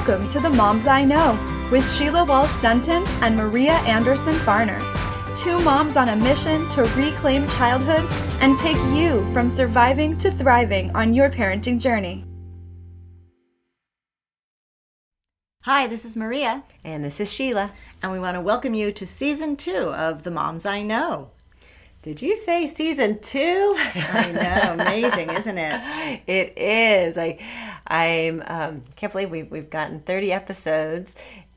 Welcome to the Moms I Know with Sheila Walsh Dunton and Maria Anderson Farner. Two moms on a mission to reclaim childhood and take you from surviving to thriving on your parenting journey. Hi, this is Maria. And this is Sheila. And we want to welcome you to Season 2 of The Moms I Know. Did you say Season 2? I know, amazing, isn't it? It is. I can't believe we've gotten 30 episodes,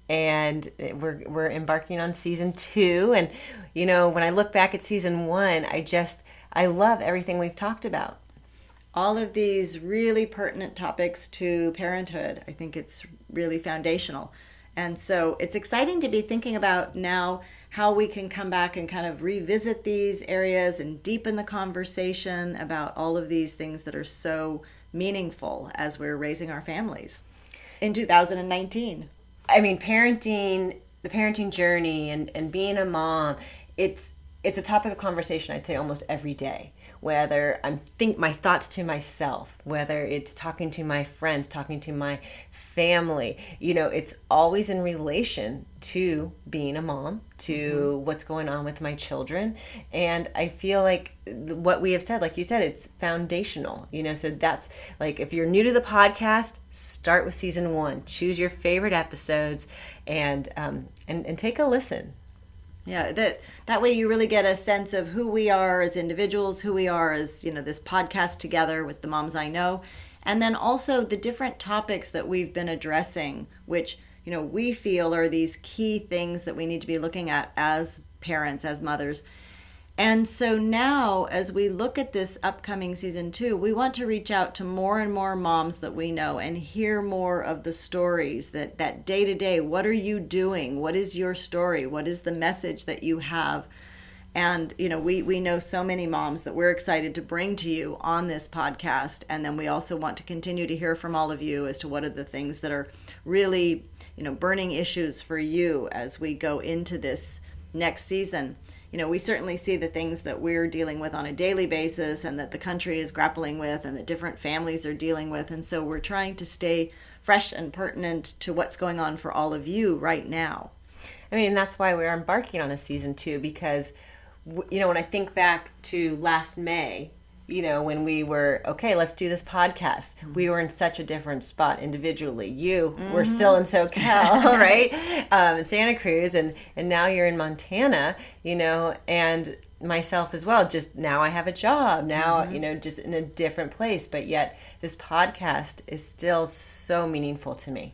and we're embarking on Season 2. And you know, when I look back at Season 1, I love everything we've talked about. All of these really pertinent topics to parenthood. I think it's really foundational. And so it's exciting to be thinking about now how we can come back and kind of revisit these areas and deepen the conversation about all of these things that are so meaningful as we're raising our families in 2019. I mean, the parenting journey and being a mom, it's a topic of conversation, I'd say, almost every day. Whether my thoughts to myself, whether it's talking to my friends, talking to my family, you know, it's always in relation to being a mom, to what's going on with my children. And I feel like what we have said, like you said, it's foundational, you know, so that's like, if you're new to the podcast, start with Season 1, choose your favorite episodes and take a listen. Yeah, that way you really get a sense of who we are as individuals, who we are as, you know, this podcast together with the Moms I Know, and then also the different topics that we've been addressing, which, you know, we feel are these key things that we need to be looking at as parents, as mothers. And so now, as we look at this upcoming Season 2, we want to reach out to more and more moms that we know and hear more of the stories that day to day. What are you doing? What is your story? What is the message that you have? And, you know, we know so many moms that we're excited to bring to you on this podcast. And then we also want to continue to hear from all of you as to what are the things that are really, you know, burning issues for you as we go into this next season. You know, we certainly see the things that we're dealing with on a daily basis and that the country is grappling with and that different families are dealing with. And so we're trying to stay fresh and pertinent to what's going on for all of you right now. I mean, that's why we're embarking on a Season 2 because, you know, when I think back to last May, you know, when we were, okay, let's do this podcast. We were in such a different spot individually. You were still in SoCal, right? In Santa Cruz, and now you're in Montana, you know, and myself as well. Just now I have a job. Now, you know, just in a different place. But yet this podcast is still so meaningful to me.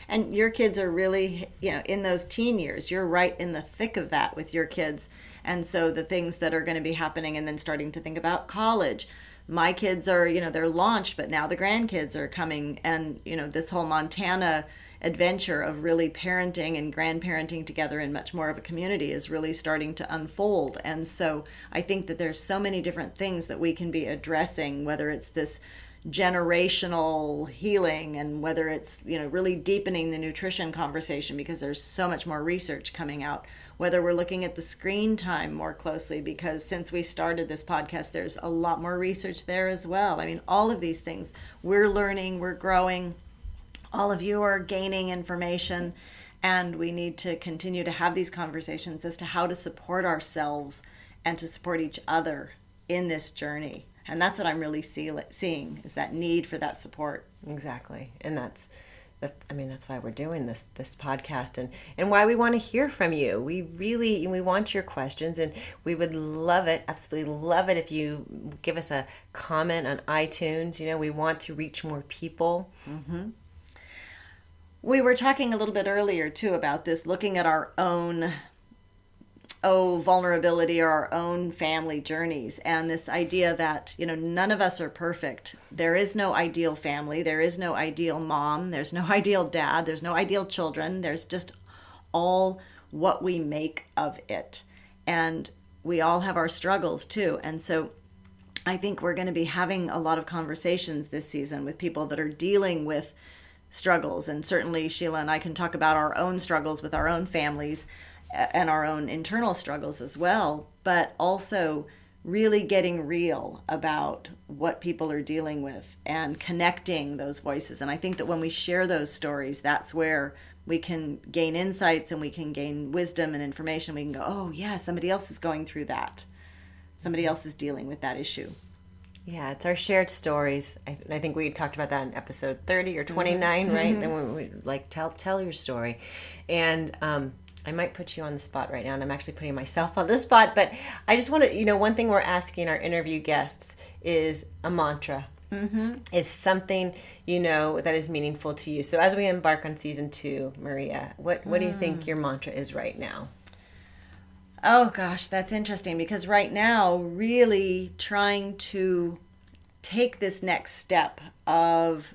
And your kids are really, you know, in those teen years. You're right in the thick of that with your kids. And so the things that are going to be happening and then starting to think about college. My kids are, you know, they're launched, but now the grandkids are coming. And, you know, this whole Montana adventure of really parenting and grandparenting together in much more of a community is really starting to unfold. And so I think that there's so many different things that we can be addressing, whether it's this generational healing and whether it's, you know, really deepening the nutrition conversation because there's so much more research coming out, whether we're looking at the screen time more closely because since we started this podcast, there's a lot more research there as well. I mean, all of these things, we're learning, we're growing, all of you are gaining information, and we need to continue to have these conversations as to how to support ourselves and to support each other in this journey. And that's what I'm really seeing is that need for that support. Exactly. And that's why we're doing this podcast and why we want to hear from you. We want your questions, and we would love it, absolutely love it if you give us a comment on iTunes. You know, we want to reach more people. We were talking a little bit earlier too about this, looking at our own vulnerability or our own family journeys, and this idea that, you know, none of us are perfect. There is no ideal family. There is no ideal mom. There's no ideal dad. There's no ideal children. There's just all what we make of it. And we all have our struggles too. And so I think we're going to be having a lot of conversations this season with people that are dealing with struggles. And certainly Sheila and I can talk about our own struggles with our own families and our own internal struggles as well, but also really getting real about what people are dealing with and connecting those voices. And I think that when we share those stories, that's where we can gain insights and we can gain wisdom and information. We can go, oh yeah, somebody else is going through that. Somebody else is dealing with that issue. Yeah, it's our shared stories. I think we talked about that in episode 30 or 29, right? Then we like tell your story. And I might put you on the spot right now, and I'm actually putting myself on the spot, but I just want to, one thing we're asking our interview guests is a mantra. Is something, that is meaningful to you. So as we embark on season 2, Maria, what do you think your mantra is right now? Oh gosh, that's interesting, because right now, really trying to take this next step of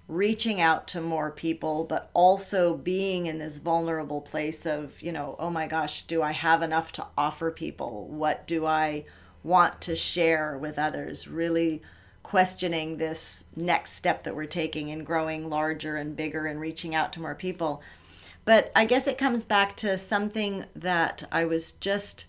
reaching out to more people, but also being in this vulnerable place of, oh my gosh, do I have enough to offer people? What do I want to share with others? Really questioning this next step that we're taking and growing larger and bigger and reaching out to more people. But I guess it comes back to something that I was just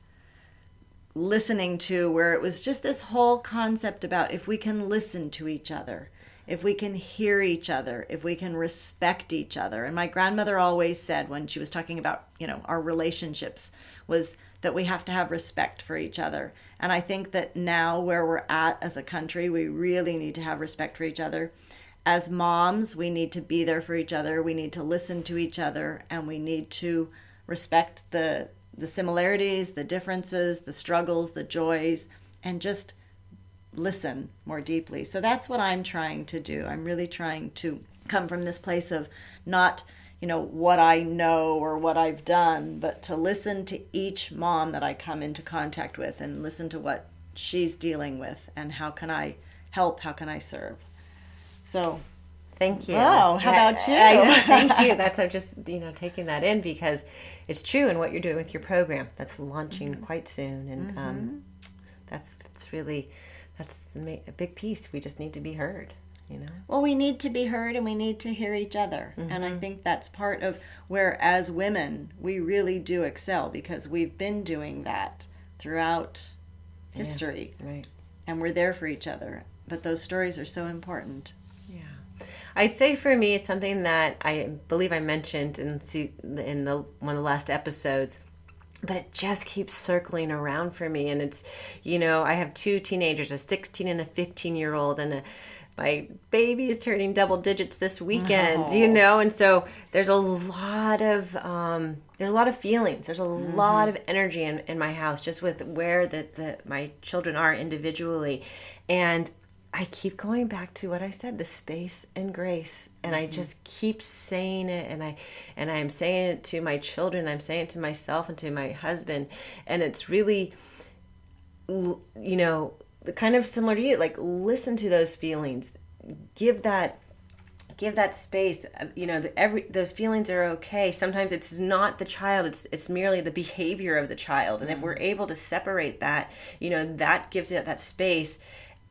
listening to, where it was just this whole concept about if we can listen to each other, if we can hear each other, if we can respect each other. And my grandmother always said, when she was talking about, our relationships, was that we have to have respect for each other. And I think that now, where we're at as a country, we really need to have respect for each other. As moms, we need to be there for each other. We need to listen to each other, and we need to respect the similarities, the differences, the struggles, the joys, and just listen more deeply. So that's what I'm trying to do. I'm really trying to come from this place of not, what I know or what I've done, but to listen to each mom that I come into contact with and listen to what she's dealing with and how can I help, how can I serve. So thank you. Wow, how about you? Thank you. I'm just, taking that in, because it's true in what you're doing with your program. That's launching quite soon. And that's a big piece. We just need to be heard, Well, we need to be heard, and we need to hear each other. And I think that's part of where, as women, we really do excel, because we've been doing that throughout history. Yeah, right. And we're there for each other. But those stories are so important. I'd say for me, it's something that I believe I mentioned in one of the last episodes, but it just keeps circling around for me. And it's, I have 2 teenagers, a 16 and a 15-year-old, and my baby is turning double digits this weekend, and so there's a lot of feelings. There's a lot of energy in my house, just with where my children are individually. And I keep going back to what I said, the space and grace. And I just keep saying it, and I am saying it to my children, I'm saying it to myself and to my husband. And it's really, kind of similar to you, like, listen to those feelings, give that space. Those feelings are okay. Sometimes it's not the child, it's merely the behavior of the child. And if we're able to separate that, that gives it that space.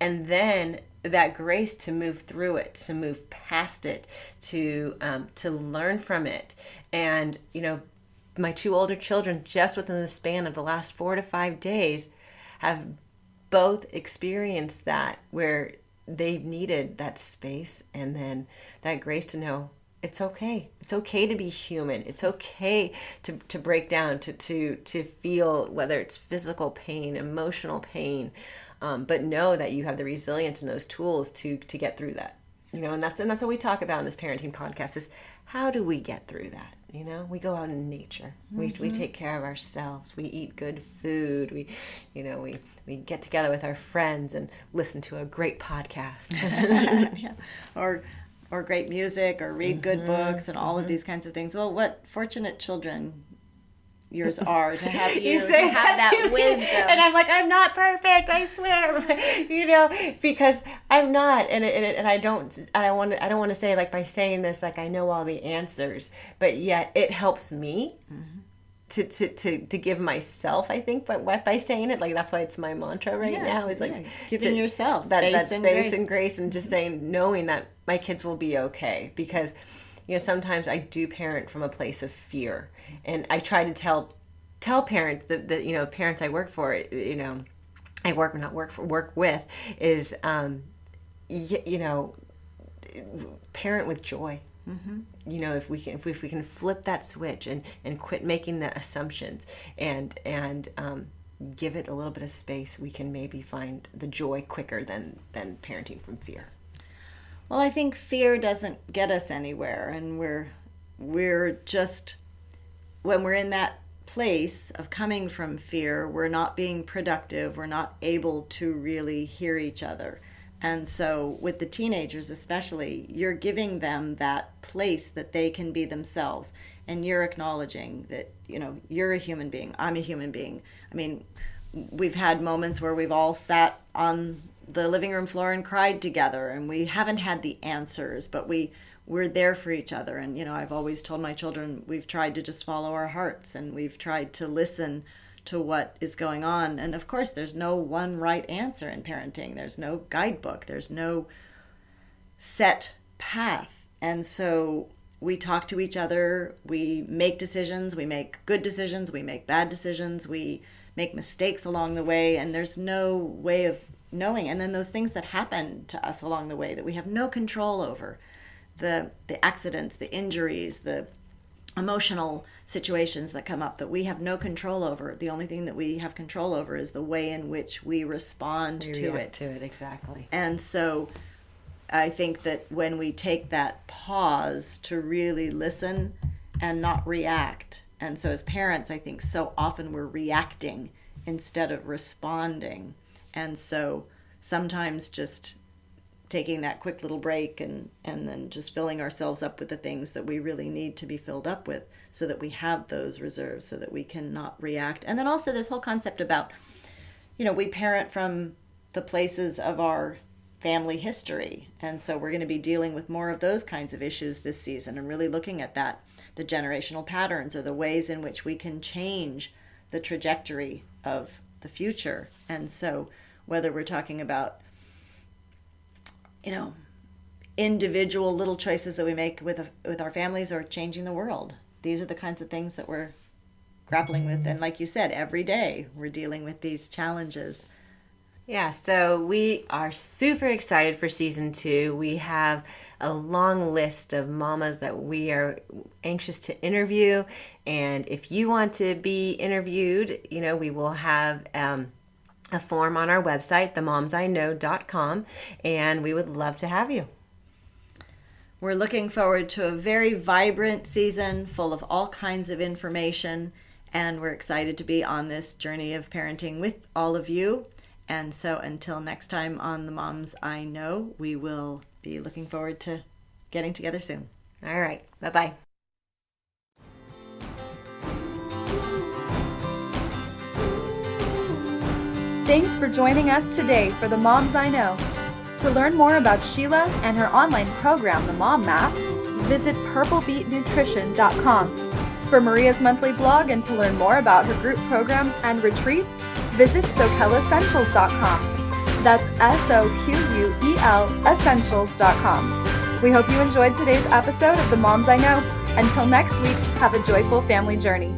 And then that grace to move through it, to move past it, to learn from it. And, my 2 older children, just within the span of the last 4 to 5 days, have both experienced that, where they've needed that space and then that grace to know it's okay. It's okay to be human. It's okay to break down, to feel, whether it's physical pain, emotional pain, but know that you have the resilience and those tools to get through that. And that's what we talk about in this parenting podcast, is how do we get through that? We go out in nature. We take care of ourselves. We eat good food. We get together with our friends and listen to a great podcast. Yeah. Or great music, or read good books, and all of these kinds of things. Well, what fortunate children yours are to have you say to have that wisdom. And I'm like, I'm not perfect, I swear, because I'm not, and I don't want to say, like, by saying this, like, I know all the answers, but yet it helps me to give myself, I think, but by saying it, like, that's why it's my mantra right now, is like giving yourself that space and grace, and just knowing that my kids will be okay, because sometimes I do parent from a place of fear. And I try to tell parents, the parents I work for, I work with is, parent with joy. If we can flip that switch and quit making the assumptions and give it a little bit of space, we can maybe find the joy quicker than parenting from fear. Well, I think fear doesn't get us anywhere, and we're just, when we're in that place of coming from fear, we're not being productive, we're not able to really hear each other. And so with the teenagers especially, you're giving them that place that they can be themselves, and you're acknowledging that, you're a human being, I'm a human being. I mean, we've had moments where we've all sat on the living room floor and cried together, and we haven't had the answers, but we're there for each other. And, I've always told my children, we've tried to just follow our hearts, and we've tried to listen to what is going on. And of course, there's no one right answer in parenting. There's no guidebook. There's no set path. And so we talk to each other. We make decisions. We make good decisions. We make bad decisions. We make mistakes along the way. And there's no way of knowing. And then those things that happen to us along the way that we have no control over, the accidents, the injuries, the emotional situations that come up that we have no control over. The only thing that we have control over is the way in which we respond to it. Exactly. And so I think that when we take that pause to really listen and not react, and so as parents, I think so often we're reacting instead of responding. And so sometimes just taking that quick little break and then just filling ourselves up with the things that we really need to be filled up with, so that we have those reserves, so that we can not react. And then also this whole concept about, we parent from the places of our family history. And so we're going to be dealing with more of those kinds of issues this season, and really looking at that, the generational patterns, or the ways in which we can change the trajectory of the future. And so whether we're talking about, individual little choices that we make with our families, or changing the world, these are the kinds of things that we're grappling with. And like you said, every day we're dealing with these challenges. Yeah, so we are super excited for season 2. We have a long list of mamas that we are anxious to interview. And if you want to be interviewed, we will have a form on our website, themomsiknow.com, and we would love to have you. We're looking forward to a very vibrant season full of all kinds of information, and we're excited to be on this journey of parenting with all of you. And so until next time on The Moms I Know, we will be looking forward to getting together soon. All right. Bye-bye. Thanks for joining us today for The Moms I Know. To learn more about Sheila and her online program, The Mom Map, visit purplebeetnutrition.com. For Maria's monthly blog and to learn more about her group programs and retreats, visit SoquelEssentials.com. That's SOQUEL Essentials.com. We hope you enjoyed today's episode of The Moms I Know. Until next week, have a joyful family journey.